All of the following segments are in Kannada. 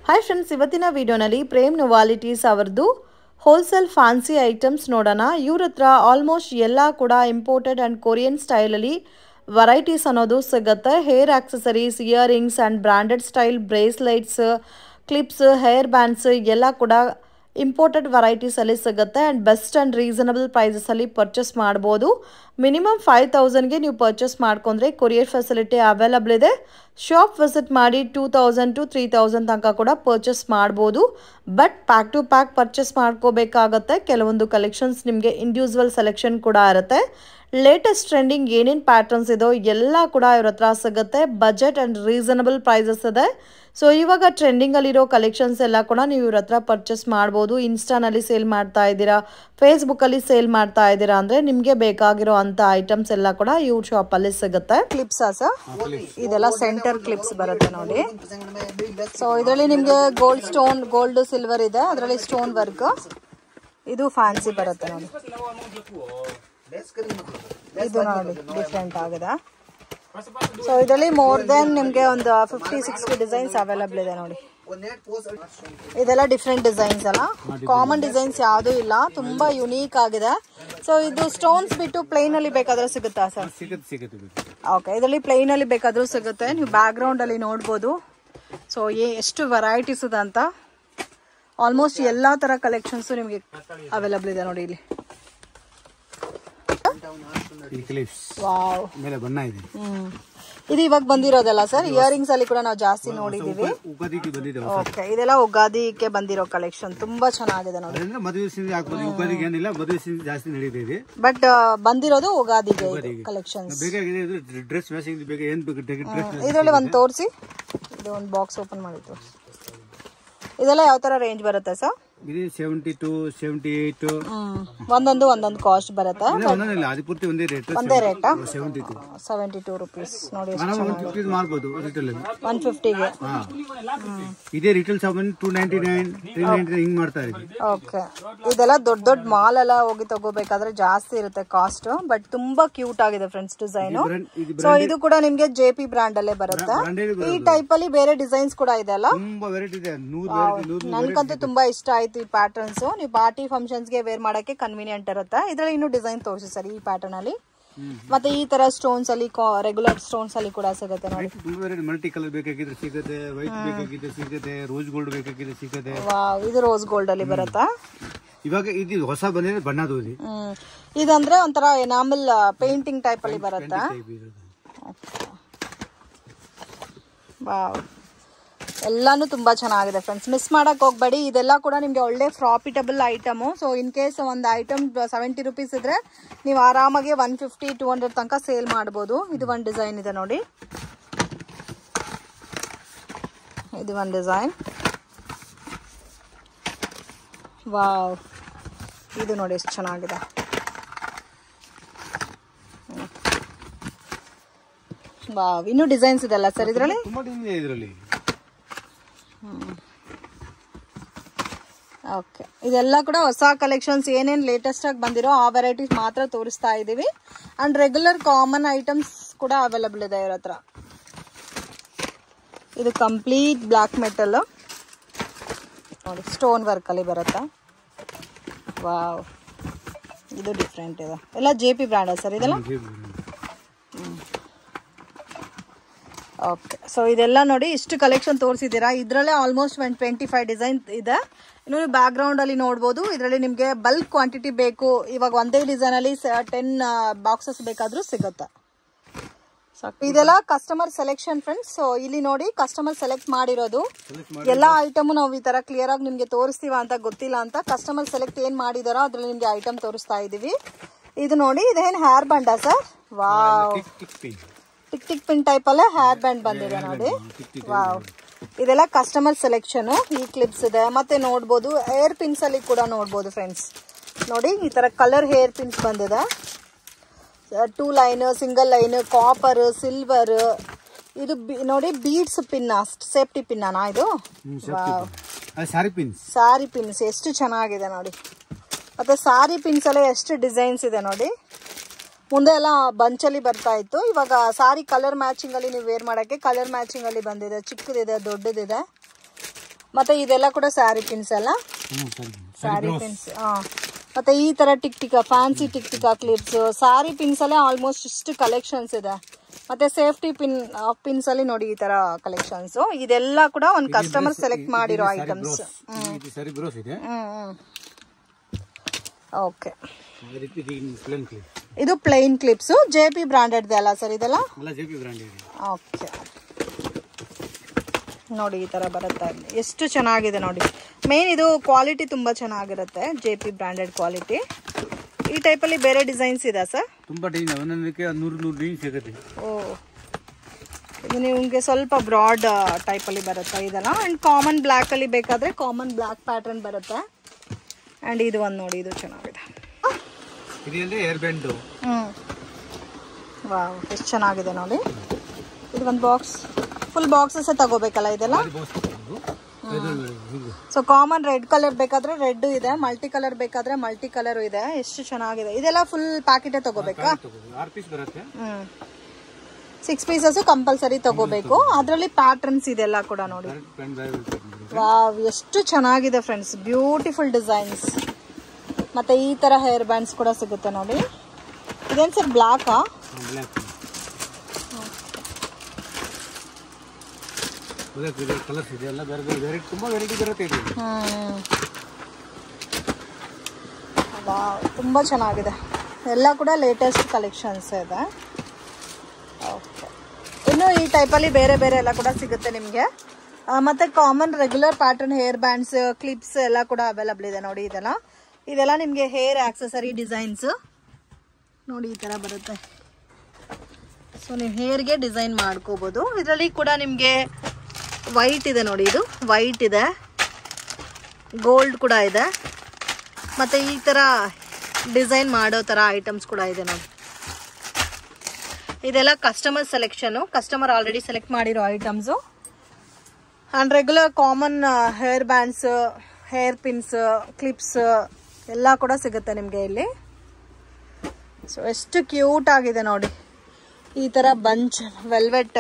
ಹಾಯ್ ಫ್ರೆಂಡ್ಸ್, ಇವತ್ತಿನ ವಿಡಿಯೋನಲ್ಲಿ ಪ್ರೇಮ್ ನೊವಾಲಿಟೀಸ್ ಅವರದು ಹೋಲ್ಸೇಲ್ ಫ್ಯಾನ್ಸಿ ಐಟಮ್ಸ್ ನೋಡೋಣ. ಇವ್ರ ಹತ್ರ ಆಲ್ಮೋಸ್ಟ್ ಎಲ್ಲ ಕೂಡ ಇಂಪೋರ್ಟೆಡ್ ಆ್ಯಂಡ್ ಕೊರಿಯನ್ ಸ್ಟೈಲಲ್ಲಿ ವೆರೈಟೀಸ್ ಅನ್ನೋದು ಸಿಗುತ್ತೆ. Hair accessories, earrings and branded style bracelets, clips, hair bands ಎಲ್ಲ ಕೂಡ ಇಂಪೋರ್ಟೆಡ್ ವೆರೈಟೀಸಲ್ಲಿ ಸಿಗುತ್ತೆ ಆ್ಯಂಡ್ ಬೆಸ್ಟ್ ಆ್ಯಂಡ್ ರೀಸನಬಲ್ ಪ್ರೈಸಸಲ್ಲಿ ಪರ್ಚೇಸ್ ಮಾಡ್ಬೋದು. ಮಿನಿಮಮ್ 5000ಗೆ ನೀವು ಪರ್ಚೇಸ್ ಮಾಡ್ಕೊಂಡ್ರೆ ಕೊರಿಯರ್ ಫೆಸಿಲಿಟಿ ಅವೈಲಬಲ್ ಇದೆ. ಶಾಪ್ ವಿಸಿಟ್ ಮಾಡಿ 2000 to 3000 ತನಕ ಕೂಡ ಪರ್ಚೇಸ್ ಮಾಡ್ಬೋದು. But pack to pack purchase ಮಾಡ್ಕೋಬೇಕಾಗತ್ತೆ. ಕೆಲವೊಂದು ಕಲೆಕ್ಷನ್ಸ್ ನಿಮಗೆ ಇಂಡಿವಿಜುವಲ್ ಸೆಲೆಕ್ಷನ್ ಕೂಡ ಇರುತ್ತೆ. ಲೇಟೆಸ್ಟ್ ಟ್ರೆಂಡಿಂಗ್ ಏನೇನು ಪ್ಯಾಟರ್ನ್ಸ್ ಇದೋ ಎಲ್ಲ ಕೂಡ ಇವ್ರ ಹತ್ರ ಸಿಗುತ್ತೆ. ಬಜೆಟ್ ಆ್ಯಂಡ್ ರೀಸನಬಲ್ ಪ್ರೈಸಸ್ ಇದೆ. ಸೊ ಇವಾಗ ಟ್ರೆಂಡಿಂಗಲ್ಲಿರೋ ಕಲೆಕ್ಷನ್ಸ್ ಎಲ್ಲ ಕೂಡ ನೀವು ಇವ್ರ ಹತ್ರ ಪರ್ಚೇಸ್ ಮಾಡ್ಬೋದು. ಇನ್ಸ್ಟಾನಲ್ಲಿ ಸೇಲ್ ಮಾಡ್ತಾ ಇದ್ದೀರಾ, ಫೇಸ್ಬುಕ್ಕಲ್ಲಿ ಸೇಲ್ ಮಾಡ್ತಾ ಇದ್ದೀರಾ ಅಂದರೆ ನಿಮಗೆ ಬೇಕಾಗಿರೋ ಅಂಥ ಐಟಮ್ಸ್ ಎಲ್ಲ ಕೂಡ ಇವ್ರ ಶಾಪಲ್ಲಿ ಸಿಗುತ್ತೆ. ಕ್ಲಿಪ್ಸ್ ಸರ್, ಇದೆಲ್ಲ ಸೆಂಟರ್ ಕ್ಲಿಪ್ಸ್ ಬರುತ್ತೆ ನೋಡಿ. ಸೊ ಇದರಲ್ಲಿ ನಿಮಗೆ ಗೋಲ್ಡ್ ಸಿಲ್ವರ್ ಇದೆ, ಅದರಲ್ಲಿ ಸ್ಟೋನ್ ವರ್ಕ್. ಇದು ಫ್ಯಾನ್ಸಿ ಬರುತ್ತೆ ನೋಡಿ. ಇದು ನೋಡಿ ಡಿಫ್ರೆಂಟ್ ಆಗಿದೆ. ಸೊ ಇದರಲ್ಲಿ ಮೋರ್ ದೆನ್ ನಿಮಗೆ ಒಂದು 50-60 ಡಿಸೈನ್ಸ್ ಅವೈಲಬಲ್ ಇದೆ ನೋಡಿ. ಇದೆಲ್ಲ ಡಿಫ್ರೆಂಟ್ ಡಿಸೈನ್ಸ್ ಅಲ್ಲ, ಕಾಮನ್ ಡಿಸೈನ್ಸ್ ಯಾವುದೂ ಇಲ್ಲ, ತುಂಬಾ ಯುನೀಕ್ ಆಗಿದೆ. ಸೊ ಇದು ಸ್ಟೋನ್ಸ್ ಬಿಟ್ಟು ಪ್ಲೈನ್ ಅಲ್ಲಿ ಬೇಕಾದ್ರೂ ಸಿಗುತ್ತಾ ಸರ್? ಓಕೆ, ಇದರಲ್ಲಿ ಪ್ಲೈನ್ ಅಲ್ಲಿ ಬೇಕಾದ್ರೂ ಸಿಗುತ್ತೆ. ನೀವು ಬ್ಯಾಕ್ ಗ್ರೌಂಡ್ ಅಲ್ಲಿ ನೋಡ್ಬೋದು. ಸೊ ಎಷ್ಟು ವೆರೈಟೀಸ್ ಇದೆ ಅಂತ. ಆಲ್ಮೋಸ್ಟ್ ಎಲ್ಲಾ ತರ ಕಲೆಕ್ಷನ್ಸ್ ನಿಮಗೆ ಅವೈಲಬಲ್ ಇದೆ ನೋಡಿ ಇಲ್ಲಿ. ವಾವ್, ಇದು ಇವಾಗ ಬಂದಿರೋದಲ್ಲ ಸರ್? ಇಯರಿಂಗ್ಸ್ ಅಲ್ಲಿ ಕೂಡ ನಾವು ಜಾಸ್ತಿ ನೋಡಿದೀವಿ. ಓಕೆ, ಇದೆಲ್ಲ ಉಗಾದಿಗೆ ಬಂದಿರೋ ಕಲೆಕ್ಷನ್, ತುಂಬಾ ಚೆನ್ನಾಗಿದೆ ನೋಡಿ. ಬಟ್ ಬಂದಿರೋದು ಉಗಾದಿಗೆ ಕಲೆಕ್ಷನ್ಸ್. ಇದರಲ್ಲಿ ಒಂದು ತೋರಿಸಿ, ಇದು ಒಂದು ಬಾಕ್ಸ್ ಓಪನ್ ಮಾಡಿ ತೋರಿಸಿ. ಇದೆಲ್ಲ ಯಾವ ತರ ರೇಂಜ್ ಬರುತ್ತೆ ಸರ್? 72, 78 ಒಂದೊಂದು ಕಾಸ್ಟ್ ಬರುತ್ತೆ. ಒಂದೇ ರೇಟ್ 72 ರುಪೀಸ್ ನೋಡಿ. 150ಗೆ ಇದೇ ರಿಟೇಲ್ ಶಾಪ್ 299, 399 ಹಿಂಗ್ ಮಾಡ್ತಾ ಇದ್ದೀವಿ. ಓಕೆ, ಇದೆಲ್ಲ ದೊಡ್ಡ ಮಾಲ್ ಎಲ್ಲ ಹೋಗಿ ತಗೋಬೇಕಾದ್ರೆ ಜಾಸ್ತಿ ಇರುತ್ತೆ ಕಾಸ್ಟ್. ಬಟ್ ತುಂಬಾ ಕ್ಯೂಟ್ ಆಗಿದೆ ಫ್ರೆಂಡ್ಸ್ ಡಿಸೈನ್. ಸೊ ಇದು ಕೂಡ ನಿಮ್ಗೆ JP ಬ್ರಾಂಡ್ ಅಲ್ಲೇ ಬರುತ್ತೆ. ಈ ಟೈಪ್ ಅಲ್ಲಿ ಬೇರೆ ಡಿಸೈನ್ಸ್ ಕೂಡ ಇದೆ ಅಲ್ಲ? ತುಂಬಾ ವೆರೈಟಿ ಇದೆ. ನನ್ಗಂತೂ ತುಂಬಾ ಇಷ್ಟ ಆಯ್ತು ಈ ಪ್ಯಾಟರ್ನ್ಸ್. ನೀವು ಪಾರ್ಟಿ ಫಂಕ್ಷನ್ಸ್ ಗೆ ವೇರ್ ಮಾಡಕ್ಕೆ ಕನ್ವೀನಿಯಂಟ್ ಇರುತ್ತೆ. ಇದ್ರಲ್ಲಿ ಇನ್ನೂ ಡಿಸೈನ್ ತೋರಿಸಿ ಸರ್ ಈ ಪ್ಯಾಟರ್ನ್ ಅಲ್ಲಿ. ಮತ್ತೆ ಈ ತರ ಸ್ಟೋನ್ಸ್ ಅಲ್ಲಿ, ರೆಗ್ಯುಲರ್ ಸ್ಟೋನ್ಸ್ ಅಲ್ಲಿ ಕೂಡ ಸಿಗುತ್ತೆ ನೋಡಿ. ಮಲ್ಟಿ ಕಲರ್ ಬೇಕಾಗಿದ್ರೆ ಸಿಗುತ್ತೆ, ವೈಟ್ ಬೇಕಾಗಿದ್ರೆ ಸಿಗುತ್ತೆ, ರೋಸ್ ಗೋಲ್ಡ್ ಬೇಕಾಗಿದ್ರೆ ಸಿಗುತ್ತೆ. ವಾವ್, ಇದು ರೋಸ್ ಗೋಲ್ಡ್ ಅಲ್ಲಿ ಬರುತ್ತಾ? ಇವಾಗ ಇದು ಹೊಸ ಬಂದಿದೆ ಬಣ್ಣದು. ಇದಂದ್ರೆ ಒಂಥರ ಎನಾಮಲ್ ಪೇಂಟಿಂಗ್ ಟೈಪ್ ಅಲ್ಲಿ ಬರುತ್ತಾ? ವಾವ್, ಎಲ್ಲಾನು ತುಂಬಾ ಚೆನ್ನಾಗಿದೆ ಫ್ರೆಂಡ್ಸ್, ಮಿಸ್ ಮಾಡಕ್ ಹೋಗ್ಬೇಡಿ. ಇದೆಲ್ಲ ಕೂಡ ನಿಮ್ಗೆ ಒಳ್ಳೆ profitable item. So in case ಒಂದು ಐಟಮ್ 70 ರುಪೀಸ್ ಇದ್ರೆ ನೀವು ಆರಾಮಾಗಿ 150-200 ತನಕ ಸೇಲ್ ಮಾಡ್ಬೋದು. ಇದು ಒಂದು ಡಿಸೈನ್ ಇದೆ ನೋಡಿ. ಇದು ಒಂದು ಡಿಸೈನ್. ವಾವ್, ಇದು ನೋಡಿ ಎಷ್ಟು ಚೆನ್ನಾಗಿದೆ. ವಾವ್, ಇನ್ನೂ ಡಿಸೈನ್ಸ್ ಇದೆಲ್ಲ ಸರ್ ಇದರಲ್ಲಿ? ಓಕೆ, ಇದೆಲ್ಲ ಕೂಡ ಹೊಸ ಕಲೆಕ್ಷನ್ಸ್. ಏನೇನು ಲೇಟೆಸ್ಟ್ ಆಗಿ ಬಂದಿರೋ ಆ ವೆರೈಟೀಸ್ ಮಾತ್ರ ತೋರಿಸ್ತಾ ಇದೀವಿ. ಅಂಡ್ ರೆಗ್ಯುಲರ್ ಕಾಮನ್ ಐಟಮ್ಸ್ ಕೂಡ ಅವೈಲಬಲ್ ಇದೆ ಇವ್ರ ಹತ್ರ. ಇದು ಕಂಪ್ಲೀಟ್ ಬ್ಲಾಕ್ ಮೆಟಲ್ ನೋಡಿ, ಸ್ಟೋನ್ ವರ್ಕ್ ಅಲ್ಲಿ ಬರುತ್ತಾ? ವಾವ್, ಇದು ಡಿಫ್ರೆಂಟ್ ಇದೆ. ಎಲ್ಲ JP ಬ್ರ್ಯಾಂಡ್ ಸರ್ ಇದೆಲ್ಲ? ಓಕೆ, ಸೊ ಇದೆಲ್ಲ ನೋಡಿ ಇಷ್ಟು ಕಲೆಕ್ಷನ್ ತೋರಿಸಿದ್ದೀರಾ. ಇದರಲ್ಲೇ ಆಲ್ಮೋಸ್ಟ್ 25 ಡಿಸೈನ್ ಇದೆ. ಇನ್ನು ಬ್ಯಾಕ್ ಗ್ರೌಂಡ್ ಅಲ್ಲಿ ನೋಡ್ಬೋದು. ಇದರಲ್ಲಿ ನಿಮಗೆ ಬಲ್ಕ್ ಕ್ವಾಂಟಿಟಿ ಬೇಕು, ಇವಾಗ ಒಂದೇ ಡಿಸೈನ್ ಅಲ್ಲಿ 10 ಬಾಕ್ಸಸ್ ಬೇಕಾದ್ರೂ ಸಿಗುತ್ತೆ. ಇದೆಲ್ಲ ಕಸ್ಟಮರ್ ಸೆಲೆಕ್ಷನ್ ಫ್ರೆಂಡ್ಸ್. ಸೊ ಇಲ್ಲಿ ನೋಡಿ ಕಸ್ಟಮರ್ ಸೆಲೆಕ್ಟ್ ಮಾಡಿರೋದು ಎಲ್ಲಾ ಐಟಮ್ ನಾವು ಈ ತರ ಕ್ಲಿಯರ್ ಆಗಿ ನಿಮ್ಗೆ ತೋರಿಸ್ತೀವ ಅಂತ ಗೊತ್ತಿಲ್ಲ ಅಂತ ಕಸ್ಟಮರ್ ಸೆಲೆಕ್ಟ್ ಏನ್ ಮಾಡಿದಾರೋ ಅದ್ರಲ್ಲಿ ನಿಮ್ಗೆ ಐಟಮ್ ತೋರಿಸ್ತಾ ಇದೀವಿ. ಇದು ನೋಡಿ, ಇದೇನ್ ಹೇರ್ ಬ್ಯಾಂಡಾ sir? Wow, tick pin type ಅಲ್ಲೇ ಹೇರ್ ಬ್ಯಾಂಡ್ ಬಂದಿದೆ ನೋಡಿ. ವಾವ್, ಇದೆಲ್ಲ ಕಸ್ಟಮರ್ ಸೆಲೆಕ್ಷನ್. ಈ ಕ್ಲಿಪ್ಸ್ ಇದೆ, ಮತ್ತೆ ನೋಡ್ಬೋದು ಹೇರ್ ಪಿನ್ಸ್ ಅಲ್ಲಿ ಕೂಡ ನೋಡ್ಬೋದು ಫ್ರೆಂಡ್ಸ್. ನೋಡಿ ಈ ತರ ಕಲರ್ ಹೇರ್ ಪಿನ್ಸ್ ಬಂದಿದೆ. 2 line, single line, copper, silver. ಇದು ನೋಡಿ ಬೀಡ್ಸ್ ಪಿನ್, ಸೇಫ್ಟಿ ಪಿನ್ನ ಇದು? ಸಾರಿ ಪಿನ್ಸ್ ಎಷ್ಟು ಚೆನ್ನಾಗಿದೆ ನೋಡಿ. ಮತ್ತೆ ಸಾರಿ ಪಿನ್ಸ್ ಅಲ್ಲೇ ಎಷ್ಟು ಡಿಸೈನ್ಸ್ ಇದೆ ನೋಡಿ. ಮುಂದೆ ಎಲ್ಲ ಬಂಚಲ್ಲಿ ಬರ್ತಾ ಇತ್ತು, ಇವಾಗ ಸಾರಿ ಕಲರ್ ಮ್ಯಾಚಿಂಗ್ ಅಲ್ಲಿ ನೀವು ವೇರ್ ಮಾಡಕ್ಕೆ ಕಲರ್ ಮ್ಯಾಚಿಂಗ್ ಅಲ್ಲಿ ಬಂದಿದೆ. ಚಿಕ್ಕದಿದೆ, ದೊಡ್ಡದಿದೆ. ಮತ್ತೆ ಇದೆಲ್ಲ ಕೂಡ ಸ್ಯಾರಿ ಪಿನ್ಸ್ ಅಲ್ಲ, ಸ್ಯಾರಿ ಪಿನ್ಸ್. ಮತ್ತೆ ಈ ತರ tick tick fancy tick tick clips, sari pins ಅಲ್ಲೇ ಆಲ್ಮೋಸ್ಟ್ ಇಷ್ಟು ಕಲೆಕ್ಷನ್ಸ್ ಇದೆ. ಮತ್ತೆ ಸೇಫ್ಟಿ ಪಿನ್ಸ್ ಅಲ್ಲಿ ನೋಡಿ ಈ ತರ ಕಲೆಕ್ಷನ್ಸ್. ಇದೆಲ್ಲ ಕೂಡ ಒಂದು ಕಸ್ಟಮರ್ ಸೆಲೆಕ್ಟ್ ಮಾಡಿರೋ ಐಟಮ್ಸ್. ಓಕೆ, ಇದು ಪ್ಲೇನ್ ಕ್ಲಿಪ್ಸ್ JP ಬ್ರಾಂಡೆಡ್ ಅಲ್ಲ ಸರ್ ಇದೆಲ್ಲ? ಓಕೆ ನೋಡಿ ಈ ತರ ಬರುತ್ತೆ. ಎಷ್ಟು ಚೆನ್ನಾಗಿದೆ ನೋಡಿ. ಮೇನ್ ಇದು ಕ್ವಾಲಿಟಿ ತುಂಬಾ ಚೆನ್ನಾಗಿರುತ್ತೆ, JP ಬ್ರಾಂಡೆಡ್ ಕ್ವಾಲಿಟಿ. ಈ ಟೈಪ್ ಅಲ್ಲಿ ಬೇರೆ ಡಿಸೈನ್ಸ್ ಇದೆ ಸರ್? ತುಂಬಾ ಡಿಸೈನ್, ಒಂದೊಂದಕ್ಕೆ 100 ಡಿಸೈನ್ ಸಿಗುತ್ತೆ. ಓ, ಇದು ನಿಮಗೆ ಸ್ವಲ್ಪ ಬ್ರಾಡ್ ಟೈಪ್ ಅಲ್ಲಿ ಬರುತ್ತೆ ಇದೆಲ್ಲ. ಅಂಡ್ ಕಾಮನ್ ಬ್ಲ್ಯಾಕ್ ಅಲ್ಲಿ ಬೇಕಾದ್ರೆ ಕಾಮನ್ ಬ್ಲ್ಯಾಕ್ ಪ್ಯಾಟರ್ನ್ ಬರುತ್ತೆ. ಅಂಡ್ ಇದು ಒಂದು ನೋಡಿ, ಇದು ಚೆನ್ನಾಗಿದೆ. ಇದು ಹೇರ್ ಬ್ಯಾಂಡ್. ವಾವ್, ಎಷ್ಟು ಚೆನ್ನಾಗಿದೆ ನೋಡಿ. ಇದು ಒಂದು ಬಾಕ್ಸ್, ಫುಲ್ ಬಾಕ್ಸಸ್ ತಗೋಬೇಕಲ್ಲ ಇದೆಲ್ಲ? ಸೊ ಕಾಮನ್ ರೆಡ್ ಕಲರ್ ಬೇಕಾದ್ರೆ ರೆಡ್ ಇದೆ, ಮಲ್ಟಿ ಕಲರ್ ಬೇಕಾದ್ರೆ ಮಲ್ಟಿ ಕಲರ್ ಇದೆ. ಎಷ್ಟು ಚೆನ್ನಾಗಿದೆ. ಇದೆಲ್ಲ ಫುಲ್ ಪ್ಯಾಕೆಟ್ ತಗೋಬೇಕಾ? 6 ಪೀಸಸ್ ಕಂಪಲ್ಸರಿ ತಗೋಬೇಕು. ಅದರಲ್ಲಿ ಪ್ಯಾಟರ್ನ್ಸ್ ಇದೆಲ್ಲ ಕೂಡ ನೋಡಿ. ವಾವ್, ಎಷ್ಟು ಚೆನ್ನಾಗಿದೆ ಫ್ರೆಂಡ್ಸ್, ಬ್ಯೂಟಿಫುಲ್ ಡಿಸೈನ್ಸ್. ಮತ್ತೆ ಈ ತರ ಹೇರ್ ಬ್ಯಾಂಡ್ಸ್ ಕೂಡ ಸಿಗುತ್ತೆ ನೋಡಿ. ಇದೇನು ಸರ್, ಬ್ಲ್ಯಾಕಾ? ಕಲರ್ಸ್ ಇದೆ, ಎಲ್ಲ ಬೇರೆ ಬೇರೆ ತುಂಬಾ ವೆರೈಟಿ ಬರುತ್ತೆ ಇದು. ವಾವ್, ತುಂಬಾ ಚೆನ್ನಾಗಿದೆ. ಎಲ್ಲ ಕೂಡ ಲೇಟೆಸ್ಟ್ ಕಲೆಕ್ಷನ್ಸ್ ಇದೆ. ಓಕೆ, ಇನ್ನು ಈ ಟೈಪಲ್ಲಿ ಬೇರೆ ಬೇರೆ ಎಲ್ಲ ಕೂಡ ಸಿಗುತ್ತೆ ನಿಮಗೆ. ಮತ್ತೆ common regular pattern hair bands, clips ಎಲ್ಲ ಕೂಡ ಅವೈಲಬಲ್ ಇದೆ ನೋಡಿ. ಇದೆಲ್ಲ ನಿಮಗೆ ಹೇರ್ ಆಕ್ಸೆಸರಿ ಡಿಸೈನ್ಸ್ ನೋಡಿ, ಈ ತರ ಬರುತ್ತೆ. ಸೊ ನೀವು ಹೇರ್ಗೆ ಡಿಸೈನ್ ಮಾಡ್ಕೋಬಹುದು. ಇದರಲ್ಲಿ ಕೂಡ ನಿಮಗೆ ವೈಟ್ ಇದೆ ನೋಡಿ, ಇದು ವೈಟ್ ಇದೆ, ಗೋಲ್ಡ್ ಕೂಡ ಇದೆ. ಮತ್ತೆ ಈ ತರ ಡಿಸೈನ್ ಮಾಡೋ ತರ ಐಟಮ್ಸ್ ಕೂಡ ಇದೆ ನೋಡಿ. ಇದೆಲ್ಲ customer selection, customer already select ಮಾಡಿರೋ items. And regular common hair bands, hair pins, clips ಎಲ್ಲ ಕೂಡ ಸಿಗುತ್ತೆ ನಿಮಗೆ ಇಲ್ಲಿ. ಸೊ ಎಷ್ಟು ಕ್ಯೂಟ್ ಆಗಿದೆ ನೋಡಿ. ಈ ತರ ಬಂಚ್ ವೆಲ್ವೆಟ್